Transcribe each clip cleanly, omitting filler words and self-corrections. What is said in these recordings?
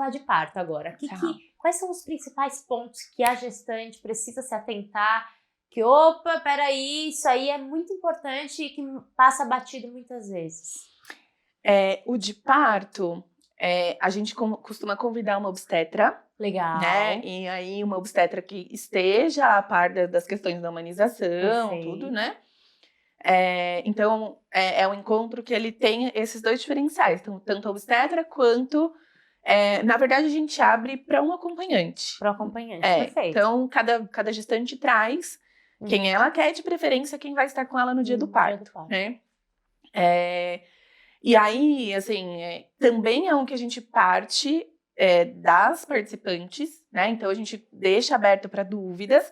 falar de parto agora. Quais são os principais pontos que a gestante precisa se atentar? Que, opa, peraí, isso aí é muito importante e que passa batido muitas vezes. O de parto, a gente costuma convidar uma obstetra. Legal. Né? E aí uma obstetra que esteja a par das questões da humanização, Perfeito. tudo, né? Então, é um encontro que ele tem esses dois diferenciais, então, tanto a obstetra quanto, na verdade, a gente abre para um acompanhante. Para o acompanhante, perfeito. Então, cada gestante traz quem ela quer, de preferência, quem vai estar com ela no dia do parto. Né? E aí, assim, também é um que a gente parte das participantes, né? Então, a gente deixa aberto para dúvidas.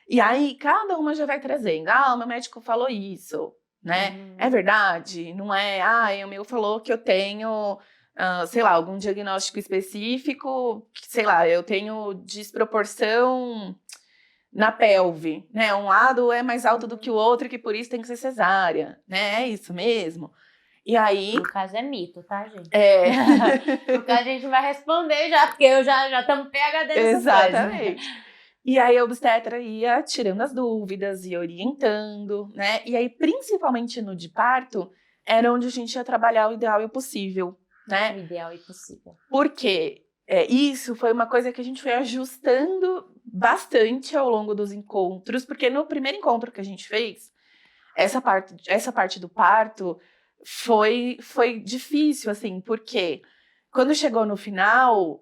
E aí, cada uma já vai trazendo. O meu médico falou isso, né? É verdade? Não é? O meu falou que eu tenho, sei lá, algum diagnóstico específico. Sei lá, eu tenho desproporção na pelve, né? Um lado é mais alto do que o outro, que por isso tem que ser cesárea, né? É isso mesmo? E aí... No caso é mito, tá, gente? No caso a gente vai responder já, porque eu já estamos PhD nessas coisas. Exatamente. E aí a obstetra ia tirando as dúvidas e orientando, né? E aí, principalmente no de parto, era onde a gente ia trabalhar o ideal e o possível, né? O ideal e possível. Porque isso foi uma coisa que a gente foi ajustando bastante ao longo dos encontros, porque no primeiro encontro que a gente fez, essa parte do parto foi difícil, assim, porque quando chegou no final,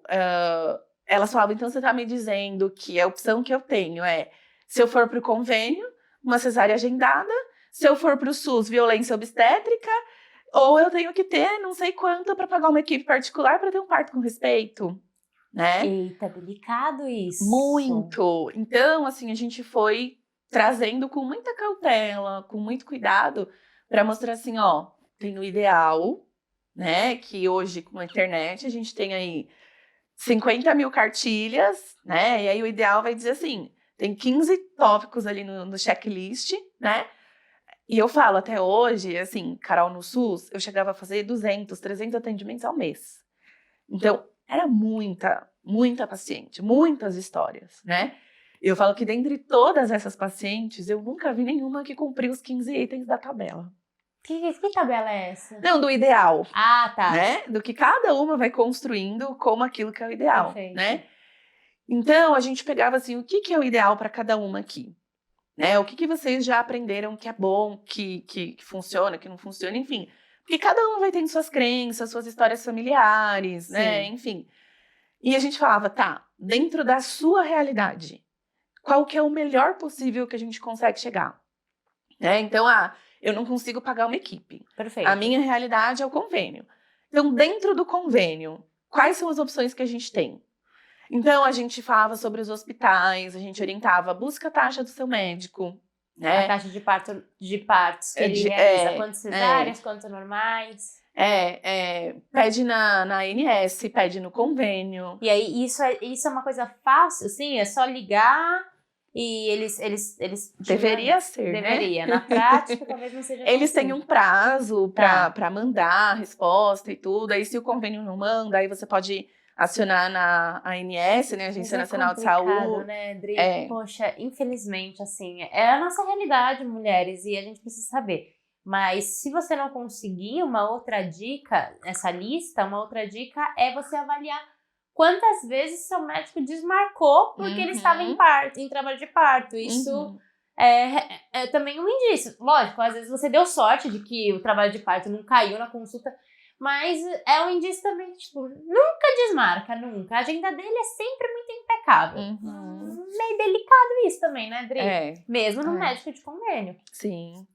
elas falavam, então você tá me dizendo que a opção que eu tenho é, se eu for pro convênio, uma cesárea agendada, se eu for pro SUS, violência obstétrica, ou eu tenho que ter não sei quanto para pagar uma equipe particular para ter um parto com respeito, né? Eita, delicado isso. Muito! Então, assim, a gente foi trazendo com muita cautela, com muito cuidado, para mostrar assim, tem o ideal, né? Que hoje, com a internet, a gente tem aí 50 mil cartilhas, né? E aí o ideal vai dizer assim, tem 15 tópicos ali no checklist, né? E eu falo até hoje, assim, Carol, no SUS, eu chegava a fazer 200, 300 atendimentos ao mês. Então, era muita paciente, muitas histórias, né? Eu falo que dentre todas essas pacientes, eu nunca vi nenhuma que cumpriu os 15 itens da tabela. Que tabela é essa? Não, do ideal. Tá. Né? Do que cada uma vai construindo como aquilo que é o ideal. Perfeito. Né? Então, a gente pegava assim, o que é o ideal para cada uma aqui? Né? O que vocês já aprenderam que é bom, que funciona, que não funciona, enfim. Porque cada uma vai tendo suas crenças, suas histórias familiares, né? Enfim. E a gente falava, dentro da sua realidade, qual que é o melhor possível que a gente consegue chegar? Né? Então, eu não consigo pagar uma equipe. Perfeito. A minha realidade é o convênio. Então, dentro do convênio, quais são as opções que a gente tem? Então, a gente falava sobre os hospitais, a gente orientava, busca a taxa do seu médico. Né? A taxa de partos que ele realiza, quantas cesáreas, quantos normais. Pede na ANS, pede no convênio. E aí, isso é uma coisa fácil, assim? É só ligar e eles Deveria ser, Deveria. Né? Na prática, talvez não seja Eles têm um prazo para mandar a resposta e tudo. Aí, se o convênio não manda, aí você pode acionar na ANS, né, Agência Nacional de Saúde. Né, Dri? Poxa, infelizmente, assim, é a nossa realidade, mulheres, e a gente precisa saber. Mas se você não conseguir uma outra dica, essa lista, uma outra dica é você avaliar quantas vezes seu médico desmarcou porque ele estava em trabalho de parto. Isso é também um indício. Lógico, às vezes você deu sorte de que o trabalho de parto não caiu na consulta, mas é um indício também, tipo, nunca desmarca, nunca. A agenda dele é sempre muito impecável. Meio delicado isso também, né, Dri? Mesmo no médico de convênio. Sim.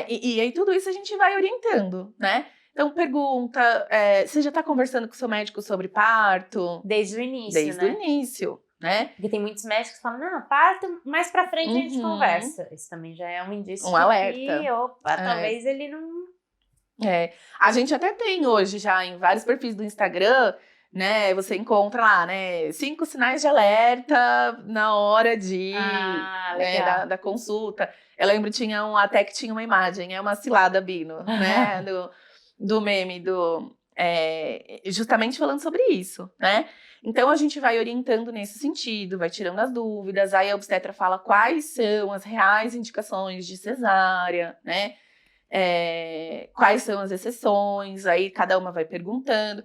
E aí tudo isso a gente vai orientando, né? Então pergunta, você já tá conversando com o seu médico sobre parto? Desde o início, Desde o início, né? Porque tem muitos médicos que falam, não, parto, mais pra frente a gente conversa. Isso também já é um indício de alerta. Que, opa, talvez ele não... A gente até tem hoje já em vários perfis do Instagram, né? Você encontra lá, né? 5 sinais de alerta na hora da consulta. Eu lembro, até que tinha uma imagem, uma cilada Bino, né? Do meme justamente falando sobre isso, né? Então, a gente vai orientando nesse sentido, vai tirando as dúvidas, aí a obstetra fala quais são as reais indicações de cesárea, né? Quais são as exceções, aí cada uma vai perguntando.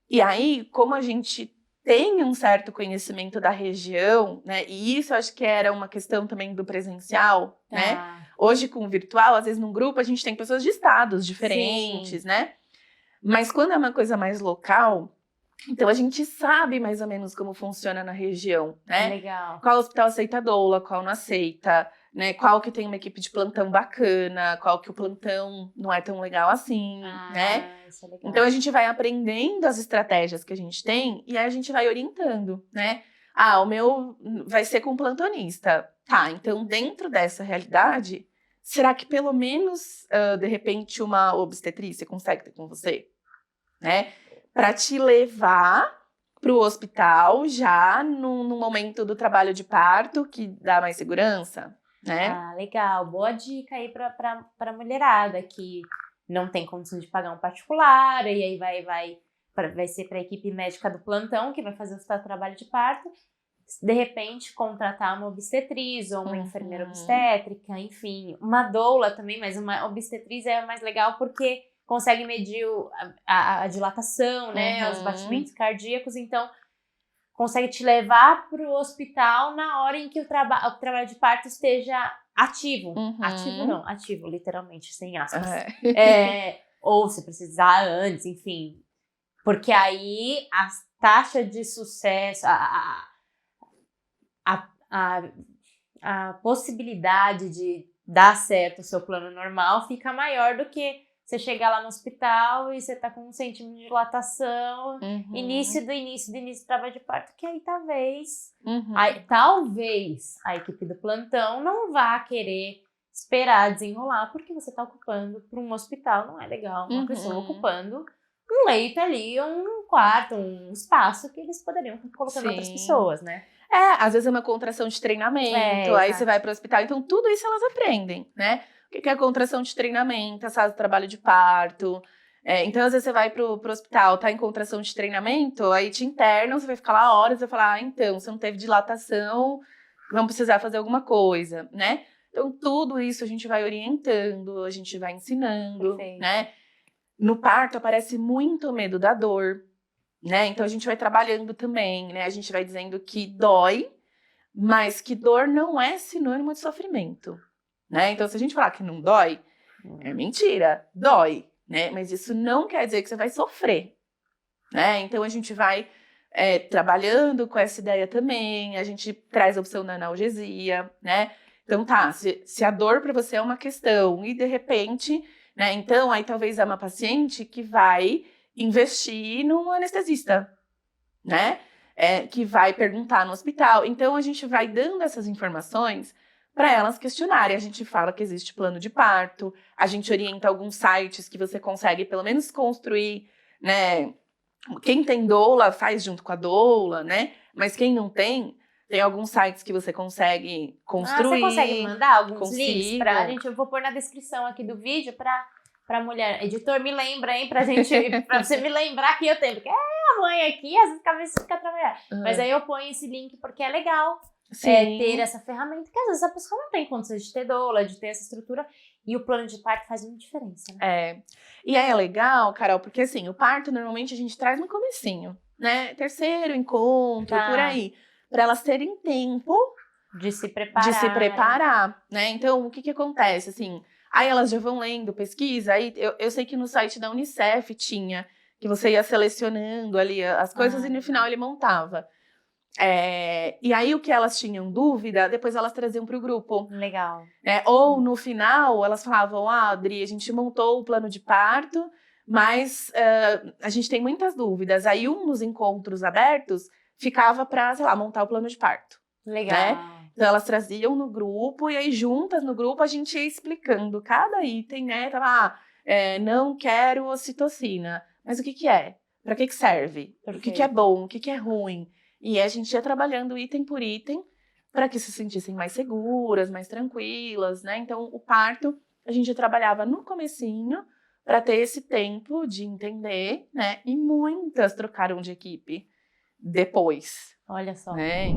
E aí, como a gente tem um certo conhecimento da região, né? E isso acho que era uma questão também do presencial, né? Hoje, com o virtual, às vezes num grupo a gente tem pessoas de estados diferentes, Sim. né? Mas quando é uma coisa mais local, então a gente sabe mais ou menos como funciona na região, né? Legal. Qual hospital aceita doula, qual não aceita, né? Qual que tem uma equipe de plantão bacana, qual que o plantão não é tão legal assim, né? Isso é legal. Então a gente vai aprendendo as estratégias que a gente tem e aí a gente vai orientando, né? O meu vai ser com plantonista. Tá, então dentro dessa realidade, será que pelo menos, de repente, uma obstetrícia consegue ter com você? Né? Para te levar para o hospital já no momento do trabalho de parto, que dá mais segurança, né? Legal. Boa dica aí para mulherada que não tem condição de pagar um particular, e aí vai ser para a equipe médica do plantão que vai fazer o seu trabalho de parto. De repente, contratar uma obstetriz ou uma enfermeira obstétrica, enfim. Uma doula também, mas uma obstetriz é mais legal porque consegue medir a dilatação, né? Os batimentos cardíacos, então consegue te levar para o hospital na hora em que o trabalho de parto esteja ativo. Ativo, literalmente, sem aspas. Ou se precisar antes, enfim. Porque aí a taxa de sucesso, a possibilidade de dar certo o seu plano normal fica maior do que você chegar lá no hospital e você tá com 1 centímetro de dilatação, início do trabalho de parto, que aí talvez a equipe do plantão não vá querer esperar desenrolar, porque você tá ocupando para um hospital, não é legal, uma pessoa ocupando um leito ali, um quarto, um espaço que eles poderiam estar colocando outras pessoas, né? Às vezes é uma contração de treinamento, aí você vai para o hospital, então tudo isso elas aprendem, né? O que é contração de treinamento, a sala de trabalho de parto. Então, às vezes você vai pro hospital, tá em contração de treinamento, aí te internam, você vai ficar lá horas, vai falar, então, você não teve dilatação, vamos precisar fazer alguma coisa, né? Então, tudo isso a gente vai orientando, a gente vai ensinando, né? No parto aparece muito medo da dor, né? Então, a gente vai trabalhando também, né? A gente vai dizendo que dói, mas que dor não é sinônimo de sofrimento, né? Então, se a gente falar que não dói, é mentira, dói, né? Mas isso não quer dizer que você vai sofrer, né? Então, a gente vai trabalhando com essa ideia também, a gente traz a opção da analgesia, né? Então, se a dor para você é uma questão e, de repente, né? Então, aí talvez é uma paciente que vai investir num anestesista, né? Que vai perguntar no hospital. Então, a gente vai dando essas informações para elas questionarem. A gente fala que existe plano de parto, a gente orienta alguns sites que você consegue pelo menos construir, né? Quem tem doula faz junto com a doula, né? Mas quem não tem alguns sites que você consegue construir. Você consegue mandar alguns links pra gente? Eu vou pôr na descrição aqui do vídeo pra mulher. Editor, me lembra, hein? Pra você me lembrar que eu tenho. Porque a mãe aqui, às vezes a cabeça fica trabalhando. Mas aí eu ponho esse link porque é legal ter essa ferramenta. Que às vezes a pessoa não tem condições de ter doula, de ter essa estrutura. E o plano de parto faz muita diferença, né? E aí é legal, Carol, porque assim, o parto normalmente a gente traz no comecinho, né? 3º encontro, por aí. Para elas terem tempo de se preparar, né? Então, o que acontece, assim... Aí elas já vão lendo pesquisa, aí eu sei que no site da Unicef tinha, que você ia selecionando ali as coisas e no final ele montava. E aí o que elas tinham dúvida, depois elas traziam para o grupo. Legal. Ou no final elas falavam, Adri, a gente montou o plano de parto, mas a gente tem muitas dúvidas. Aí dos encontros abertos ficava para, sei lá, montar o plano de parto. Legal. Né? Então, elas traziam no grupo, e aí juntas no grupo a gente ia explicando cada item, né? Tava, não quero ocitocina. Mas o que é? Para que serve? Perfeito. O que é bom? O que é ruim? E a gente ia trabalhando item por item para que se sentissem mais seguras, mais tranquilas, né? Então, o parto a gente trabalhava no comecinho para ter esse tempo de entender, né? E muitas trocaram de equipe depois, Olha só. né?